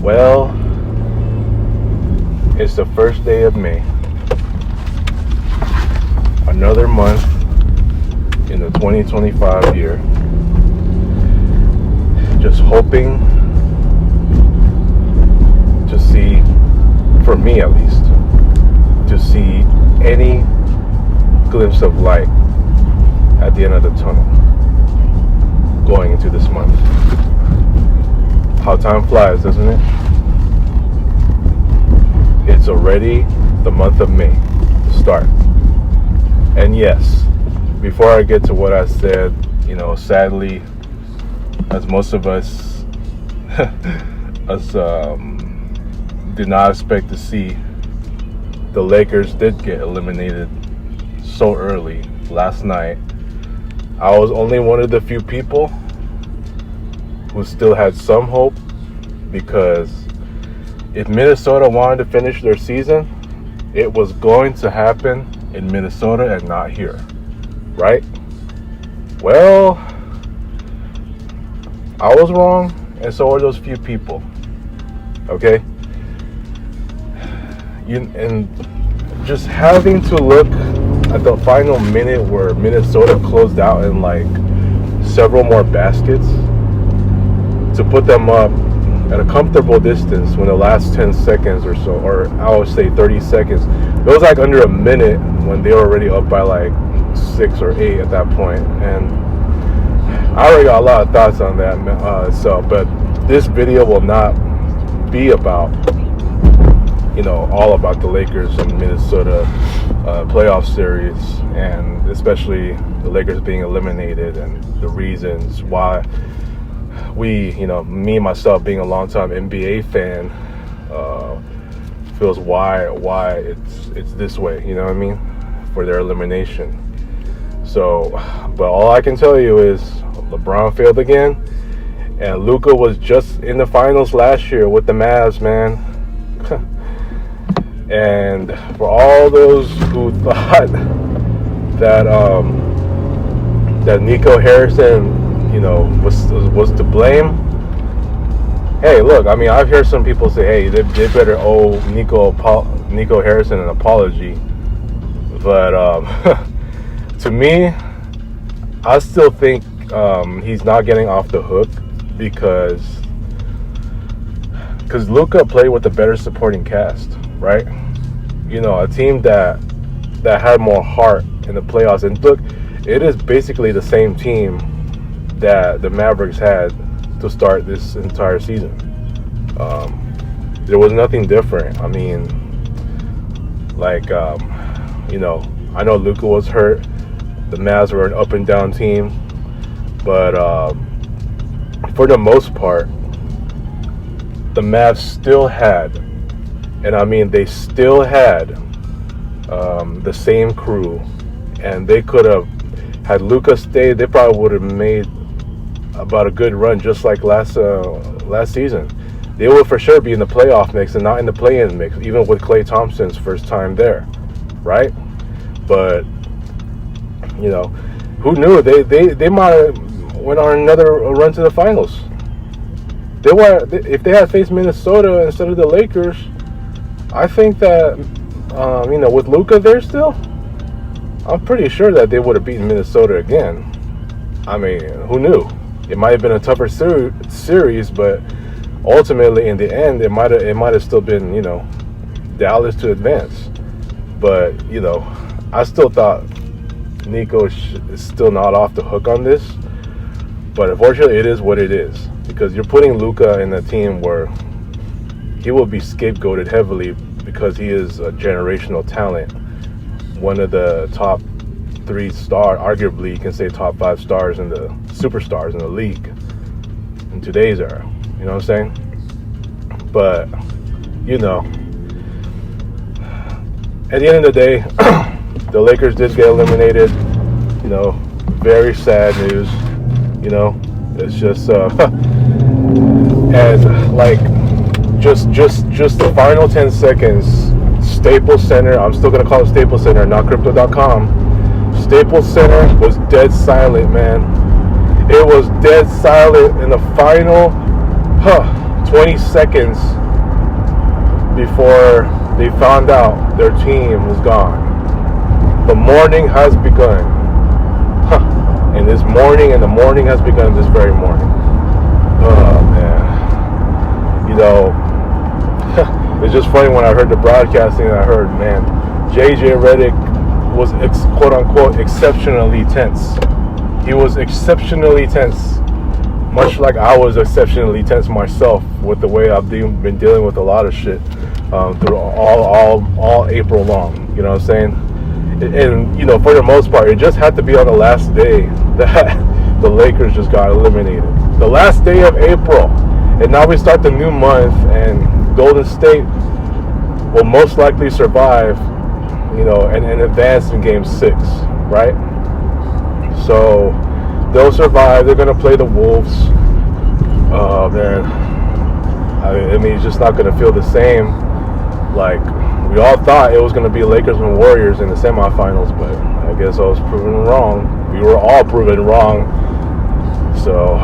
Well, it's the first day of May. Another month in the 2025 year. Just hoping to see, for me at least, to see any glimpse of light at the end of the tunnel going into this month. How time flies, doesn't it? It's already the month of May to start. And yes, before I get to what I said, sadly, as most of us did not expect to see, the Lakers did get eliminated so early last night. I was only one of the few people who still had some hope, because if Minnesota wanted to finish their season, it was going to happen in Minnesota and not here, right? Well, I was wrong, and so are those few people, okay? And just having to look at the final minute where Minnesota closed out in like several more baskets to put them up at a comfortable distance when the last 10 seconds or so, or I would say 30 seconds, it was like under a minute when they were already up by like 6 or 8 at that point. And I already got a lot of thoughts on that, but this video will not be about, all about the Lakers and Minnesota playoff series, and especially the Lakers being eliminated and the reasons why we, me and myself being a longtime NBA fan, feels why it's this way, for their elimination. So, but all I can tell you is LeBron failed again, and Luka was just in the finals last year with the Mavs, man. And for all those who thought that that Nico Harrison, was to blame, hey, look, I've heard some people say, hey, they better owe Nico Harrison an apology, but to me, I still think he's not getting off the hook, because Luka played with a better supporting cast, right? A team that had more heart in the playoffs. And look, it is basically the same team that the Mavericks had to start this entire season. There was nothing different. I know Luka was hurt. The Mavs were an up and down team, but for the most part, the Mavs still had, they still had the same crew, and they could have, had Luka stayed, they probably would have made about a good run, just like last season. They would for sure be in the playoff mix and not in the play-in mix, even with Klay Thompson's first time there, right? But who knew? They might have went on another run to the finals. If they had faced Minnesota instead of the Lakers, I think that with Luka there still, I'm pretty sure that they would have beaten Minnesota again. Who knew? It might have been a tougher series, but ultimately, in the end, it might have still been, Dallas to advance. But I still thought Nico is still not off the hook on this. But unfortunately, it is what it is, because you're putting Luka in a team where he will be scapegoated heavily, because he is a generational talent, one of the top 3 stars, arguably you can say top 5 stars in the superstars in the league in today's era. You know what I'm saying? But at the end of the day, the Lakers did get eliminated. Very sad news. It's just and like just the final 10 seconds. Staples Center, I'm still gonna call it Staples Center, not Crypto.com. Staples Center was dead silent, man. It was dead silent in the final 20 seconds before they found out their team was gone. The morning has begun. And this morning, and the morning has begun this very morning. Oh, man. You know, it's just funny when I heard the broadcasting and I heard, man, JJ Redick was quote-unquote exceptionally tense. He was exceptionally tense, much like I was exceptionally tense myself with the way I've been dealing with a lot of shit through all April long. You know what I'm saying? And, you know, for the most part, it just had to be on the last day that the Lakers just got eliminated. The last day of April. And now we start the new month, and Golden State will most likely survive, you know, and advance in Game 6, right? So they'll survive. They're going to play the Wolves. Oh, man. I mean, it's just not going to feel the same. Like, we all thought it was going to be Lakers and Warriors in the semifinals, but I guess I was proven wrong. We were all proven wrong. So,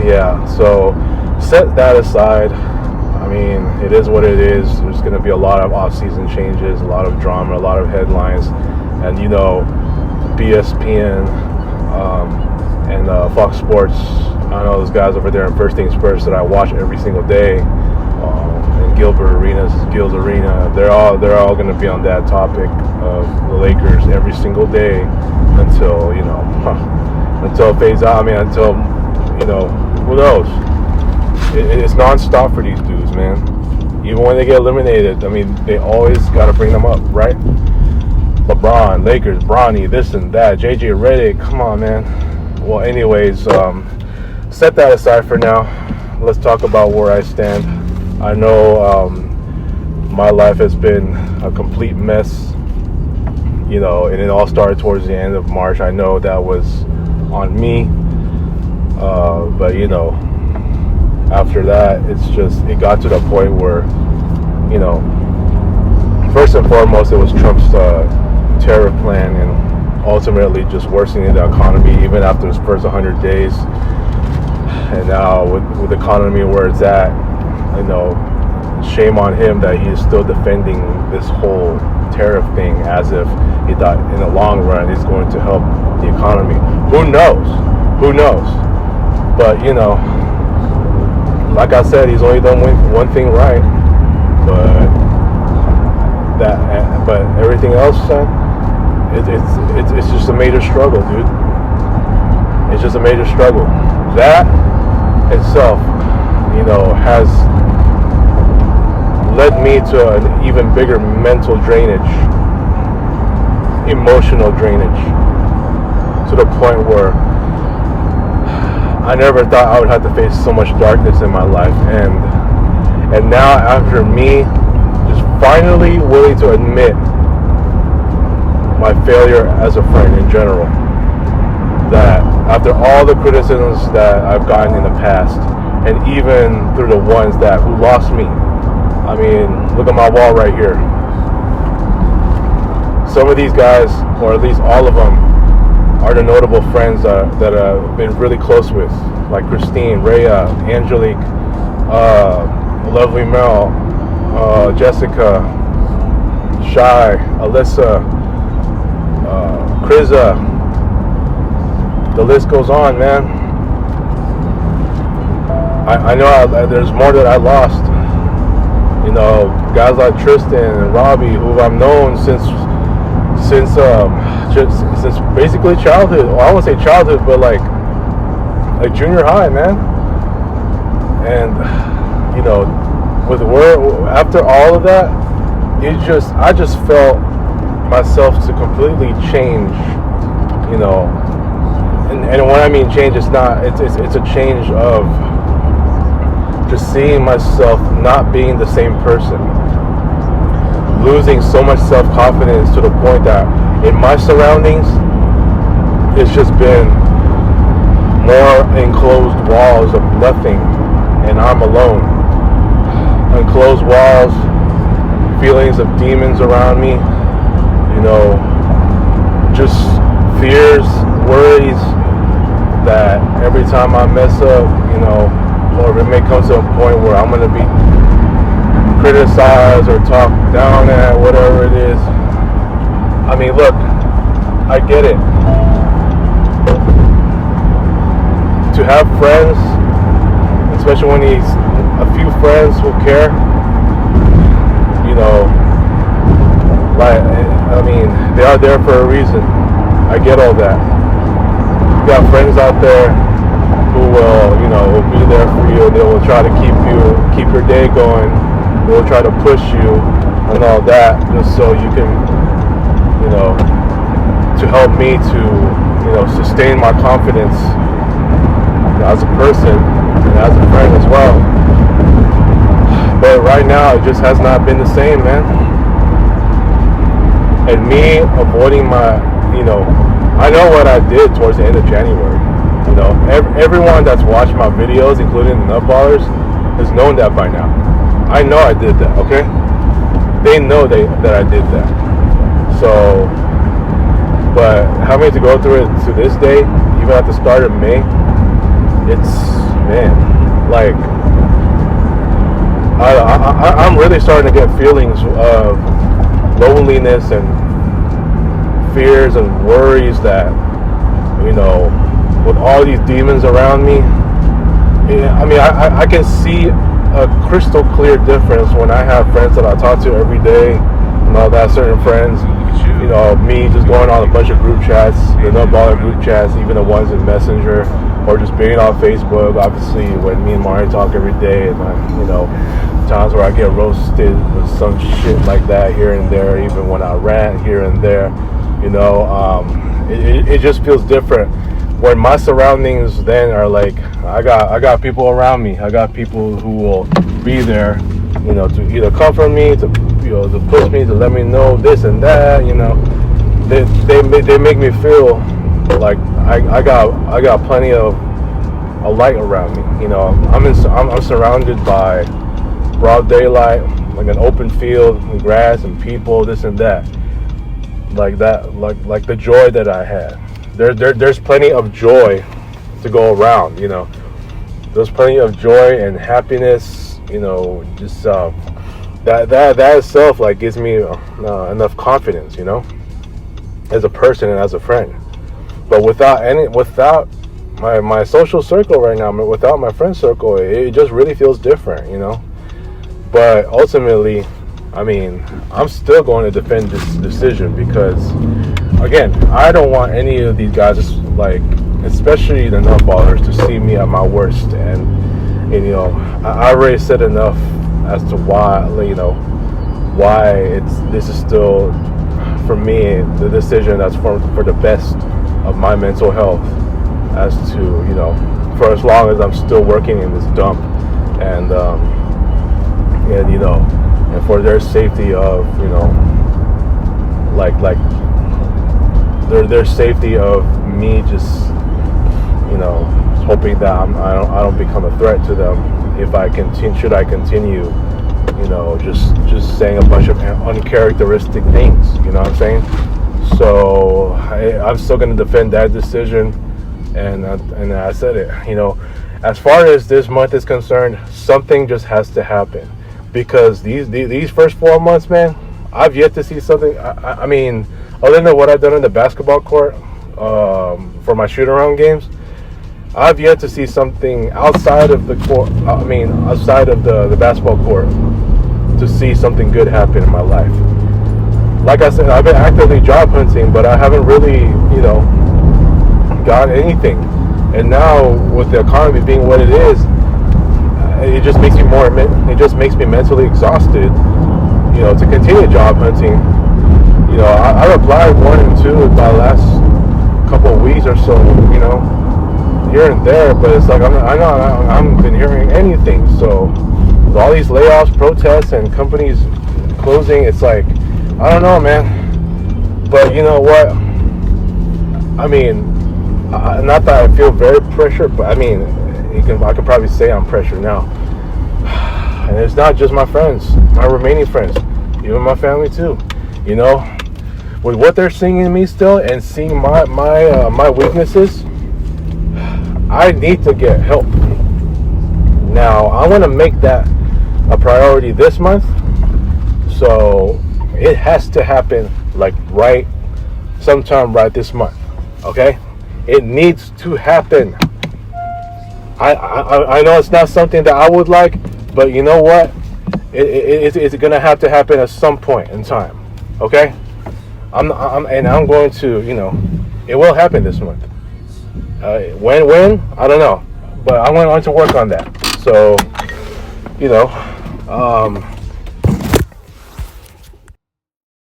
yeah. So, set that aside. I mean, it is what it is. There's going to be a lot of off-season changes, a lot of drama, a lot of headlines. And, you know, BSPN and Fox Sports, I know those guys over there in First Things First that I watch every single day. And Gil's Arena, they're all going to be on that topic of the Lakers every single day until, you know, until it fades out. I mean, until, you know, who knows? It's nonstop for these dudes, man. Even when they get eliminated, I mean, they always got to bring them up, right? LeBron, Lakers, Bronny, this and that, JJ Redick, come on, man. Well, anyways, set that aside for now. Let's talk about where I stand. I know my life has been a complete mess, you know, and it all started towards the end of March. I know that was on me, but, you know, after that, it got to the point where, you know, first and foremost, it was Trump's tariff plan, and ultimately just worsening the economy even after his first 100 days. And now with the economy where it's at, you know, shame on him that he is still defending this whole tariff thing as if he thought in the long run it's going to help the economy. Who knows? But, you know, like I said, he's only done one thing right, but everything else, son, it's just a major struggle, dude. It's just a major struggle. That itself, you know, has led me to an even bigger mental drainage, emotional drainage, to the point where I never thought I would have to face so much darkness in my life. And now, after me just finally willing to admit my failure as a friend in general, that after all the criticisms that I've gotten in the past, and even through the ones who lost me, I mean, look at my wall right here. Some of these guys, or at least all of them, are the notable friends that I've been really close with, like Christine, Rhea, Angelique, Lovely Mel, Jessica, Shy, Alyssa, Kriza. The list goes on, man. I know there's more that I lost. You know, guys like Tristan and Robbie, who I've known since basically childhood. Well, I won't say childhood, but like junior high, man. And, you know, after all of that, I just felt myself to completely change, you know. And when I mean change, it's a change of just seeing myself not being the same person, losing so much self-confidence to the point that in my surroundings, it's just been more enclosed walls of nothing, and I'm alone. Enclosed walls, feelings of demons around me, you know, just fears, worries that every time I mess up, you know, or it may come to a point where I'm gonna be criticized or talked down at, whatever it is. I mean, look, I get it. To have friends, especially when he's a few friends who care, you know, like, I mean, they are there for a reason. I get all that. You got friends out there who will, you know, will be there for you. They will try to keep your day going. They will try to push you and all that, just so you can, you know, to help me to, you know, sustain my confidence as a person and as a friend as well. But right now, it just has not been the same, man. And me avoiding my, you know, I know what I did towards the end of January. You know, everyone that's watched my videos, including the Nutballers, has known that by now. I know I did that, okay? They know that I did that. So, but having to go through it to this day, even at the start of May, it's, man, like, I'm really starting to get feelings of loneliness and fears and worries that, you know, with all these demons around me. Yeah, I mean, I can see a crystal clear difference when I have friends that I talk to every day and all that, certain friends, you know, me just going on a bunch of group chats, the Nutballer group chats, even the ones in Messenger, or just being on Facebook. Obviously, when me and Mario talk every day, and you know, times where I get roasted with some shit like that here and there, even when I rant here and there, you know, it just feels different when my surroundings then are like, I got people around me. I got people who will be there, you know, to either comfort me, to, you know, to push me, to let me know this and that, you know. They make me feel like I got plenty of a light around me. You know, I'm surrounded by broad daylight, like an open field and grass and people, this and that. Like that, like the joy that I had. There's plenty of joy to go around, you know. There's plenty of joy and happiness, you know, just that itself like gives me enough confidence, you know, as a person and as a friend. But without my social circle right now, without my friend circle, it just really feels different, you know. But ultimately, I mean, I'm still going to defend this decision because, again, I don't want any of these guys, like, especially the Nutballers, to see me at my worst. And you know, I already said enough as to why, you know, why this is still, for me, the decision that's for the best of my mental health, as to, you know, for as long as I'm still working in this dump, and you know, and for their safety of, you know, like their safety of me just, you know, hoping that I don't become a threat to them if I should I continue, you know, just saying a bunch of uncharacteristic things, you know what I'm saying? So I'm still going to defend that decision, and I said it, you know, as far as this month is concerned, something just has to happen, because these first 4 months, man, I've yet to see something. I mean, other than what I've done in the basketball court for my shoot-around games, I've yet to see something outside of the court. I mean, outside of the basketball court, to see something good happen in my life. Like I said, I've been actively job hunting, but I haven't really, you know, got anything. And now with the economy being what it is, it just makes me mentally exhausted, you know, to continue job hunting. You know, I replied 1 and 2 in my last couple of weeks or so, you know, here and there, but it's like I haven't been hearing anything. So with all these layoffs, protests, and companies closing, it's like, I don't know, man. But you know what? I mean, not that I feel very pressured, but I mean, I could probably say I'm pressured now. And it's not just my friends, my remaining friends, even my family too. You know, with what they're seeing in me still, and seeing my weaknesses, I need to get help. Now, I want to make that a priority this month. So it has to happen like sometime right this month. Okay, it needs to happen. I know it's not something that I would like, but you know what? It's gonna have to happen at some point in time. Okay, I'm going to, it will happen this month. When I don't know, but I'm going to work on that. So,